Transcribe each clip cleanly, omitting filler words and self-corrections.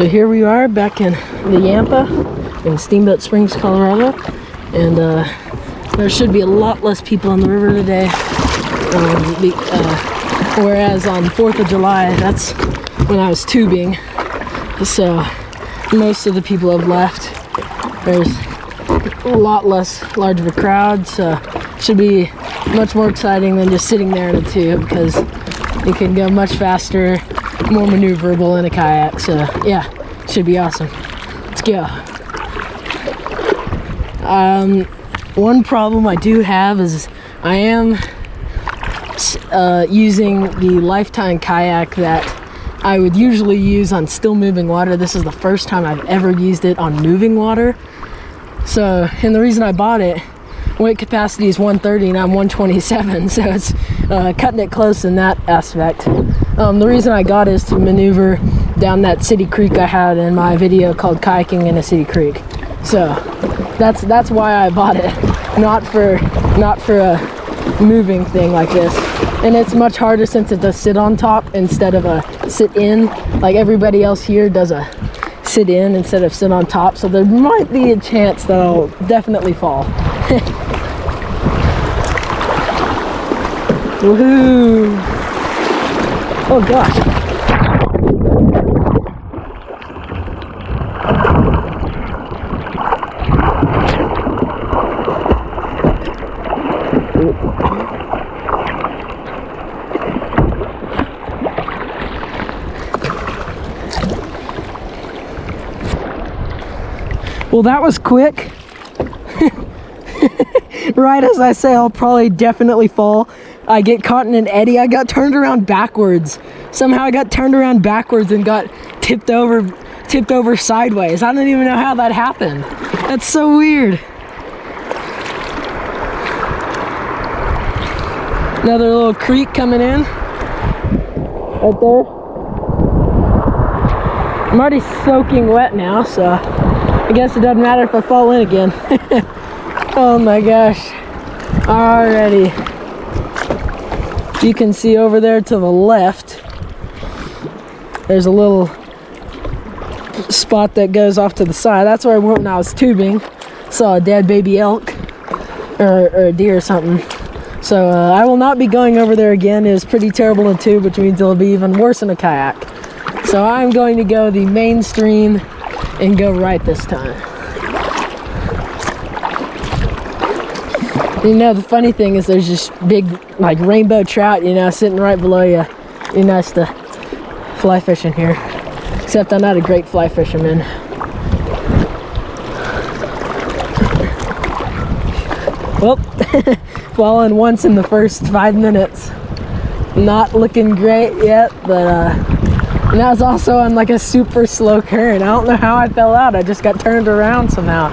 So here we are back in the YAMPA in Steamboat Springs, Colorado, and there should be a lot less people on the river today. Whereas on 4th of July, that's when I was tubing, so most of the people have left. There's a lot large of a crowd, so it should be much more exciting than just sitting there in a tube, because you can go much faster, more maneuverable in a kayak. So yeah, it should be awesome. Let's go. One problem I do have is I am using the Lifetime kayak that I would usually use on still moving water. This is the first time I've ever used it on moving water. So, and the reason I bought it, weight capacity is 130 and I'm 127, so it's cutting it close in that aspect. The reason I got it is to maneuver down that city creek I had in my video called Kayaking in a City Creek. So that's why I bought it, not for a moving thing like this. And it's much harder since it does sit on top instead of a sit in, like everybody else here does a sit in instead of sit on top, so there might be a chance that I'll definitely fall. Woohoo! Oh gosh. Well, that was quick. Right as I say, I'll probably definitely fall. I get caught in an eddy. I got turned around backwards. Somehow I got turned around backwards and got tipped over sideways. I don't even know how that happened. That's so weird. Another little creek coming in. Right there. I'm already soaking wet now, so I guess it doesn't matter if I fall in again. Oh my gosh. Alrighty. You can see over there to the left, there's a little spot that goes off to the side. That's where I went when I was tubing. Saw a dead baby elk or a deer or something. So I will not be going over there again. It was pretty terrible in tube, which means it'll be even worse in a kayak. So I'm going to go the mainstream and go right this time. You know, the funny thing is there's just big, like, rainbow trout, you know, sitting right below you. Be nice to fly fishing here. Except I'm not a great fly fisherman. Well, fallen once in the first 5 minutes. Not looking great yet, but and that was also on like a super slow current. I don't know how I fell out. I just got turned around somehow.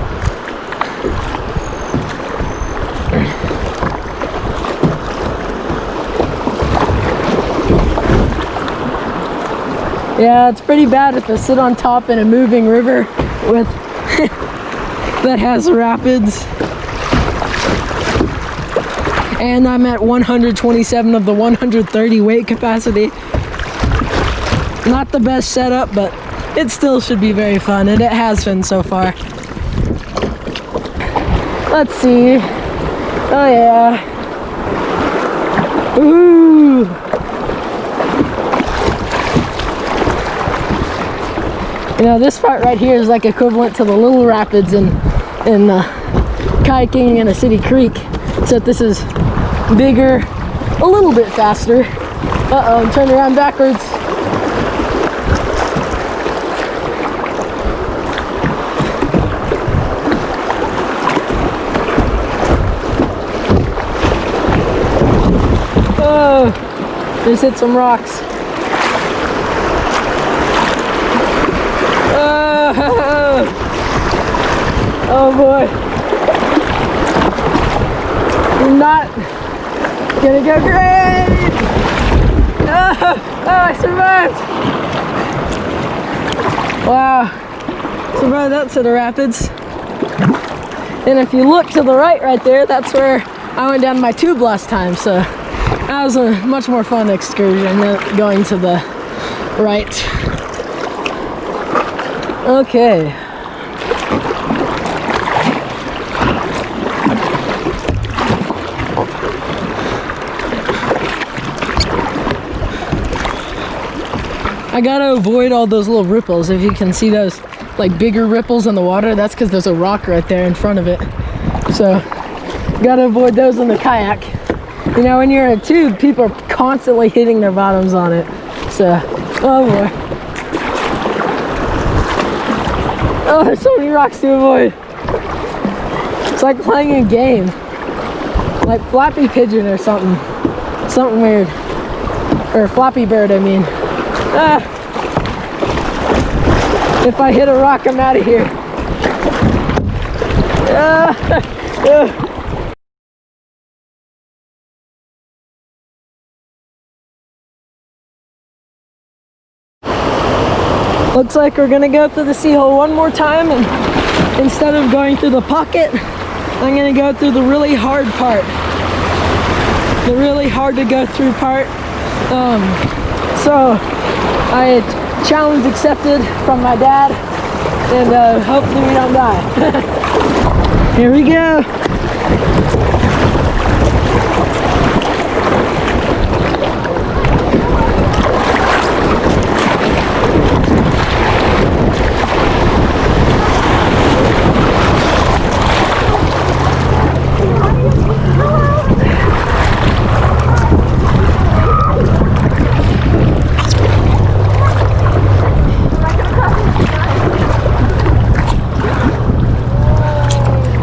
Yeah, it's pretty bad if I sit on top in a moving river with that has rapids. And I'm at 127 of the 130 weight capacity. Not the best setup, but it still should be very fun, and it has been so far. Let's see. Oh yeah. Ooh. You know, this part right here is like equivalent to the little rapids in Kayaking in a City Creek, except this is bigger, a little bit faster. Uh-oh, I'm turning around backwards. Oh, just hit some rocks. Oh boy. Not gonna go great. Oh, I survived. Wow. Survived that set of rapids. And if you look to the right there, that's where I went down my tube last time. So that was a much more fun excursion than going to the right. Okay. I gotta avoid all those little ripples. If you can see those like bigger ripples in the water, that's because there's a rock right there in front of it. So gotta avoid those in the kayak. You know, when you're in a tube, people are constantly hitting their bottoms on it. So, oh boy. Oh, there's so many rocks to avoid. It's like playing a game. Like Flappy Pigeon or something. Something weird. Or Flappy Bird, I mean. Ah. If I hit a rock, I'm out of here. Looks like we're gonna go through the sea hole one more time, and instead of going through the pocket, I'm gonna go through the really hard part. The really hard to go through part. So challenge accepted from my dad, and hopefully we don't die. Here we go.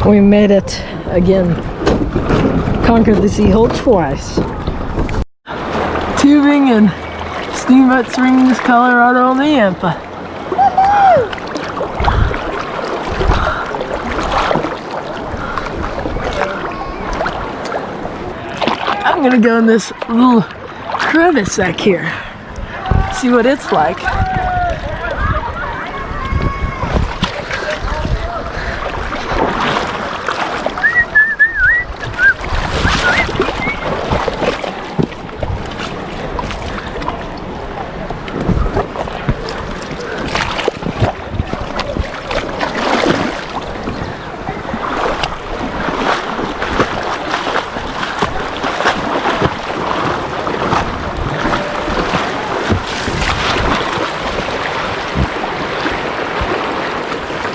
We made it again. Conquered the sea hole twice. Tubing and Steamboat Springs, Colorado on the YAMPA. I'm gonna go in this little crevice back here. See what it's like.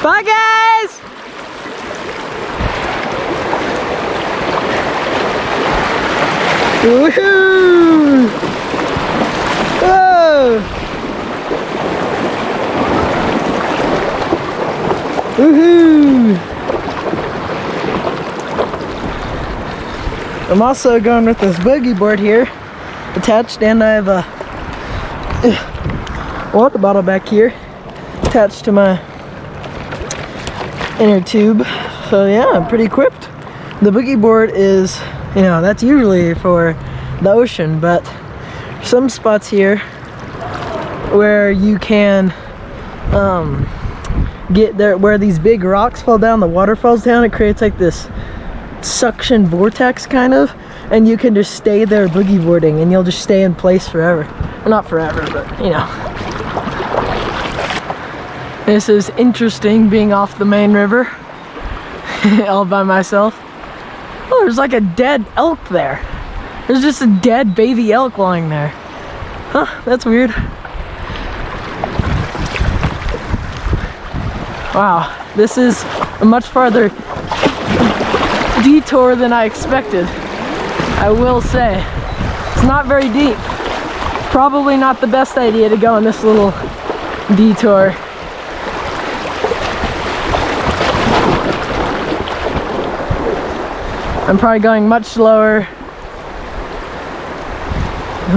Bye, guys! Woohoo! Whoa! Woohoo! I'm also going with this boogie board here attached, and I have a water bottle back here attached to my inner tube. So yeah, I'm pretty equipped. The boogie board is, you know, that's usually for the ocean, but some spots here where you can get there, where these big rocks fall down, the water falls down, it creates like this suction vortex kind of, and you can just stay there boogie boarding and you'll just stay in place forever. Well, not forever, but you know. This is interesting, being off the main river all by myself. Oh, there's like a dead elk there. There's just a dead baby elk lying there. Huh, that's weird. Wow, this is a much farther detour than I expected, I will say. It's not very deep. Probably not the best idea to go on this little detour. I'm probably going much slower,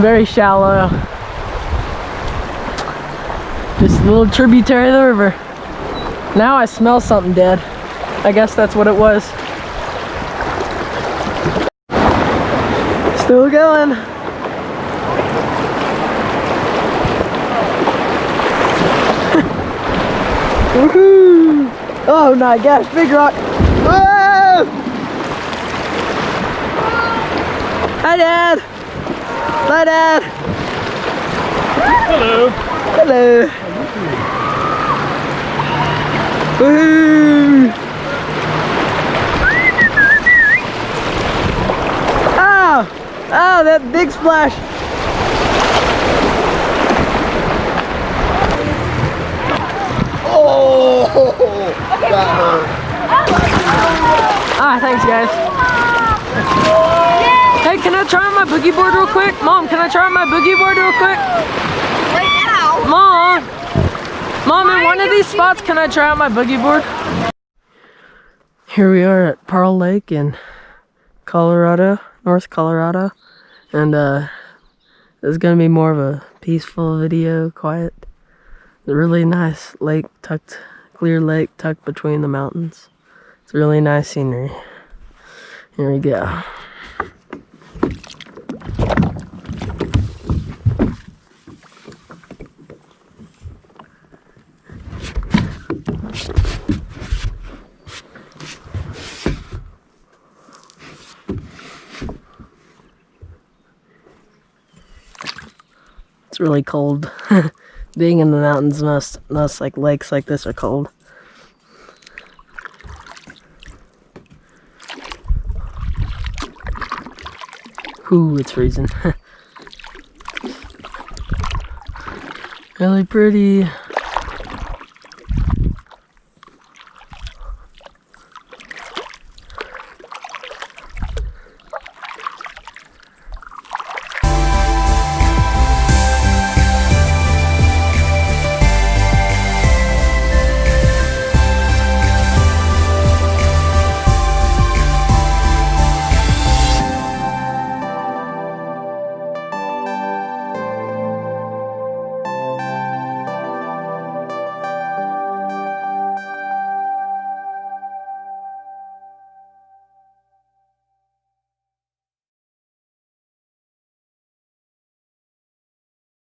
very shallow, just a little tributary of the river. Now I smell something dead. I guess that's what it was. Still going. Woohoo! Oh my gosh, big rock. Whoa! Hi, Dad. Bye, Dad. Hello. Hello. Woo! Oh! Oh, that big splash! Oh, that hurt. Ah, thanks guys. Hey, can I try on my boogie board real quick? Mom, can I try on my boogie board real quick? Right now? Mom, in one of these spots, can I try out my boogie board? Here we are at Pearl Lake in Colorado, North Colorado. And this is gonna be more of a peaceful video, quiet. It's a really nice lake tucked, clear lake tucked between the mountains. It's really nice scenery. Here we go. It's really cold. Being in the mountains, most like lakes like this are cold. Ooh, it's freezing. Really pretty.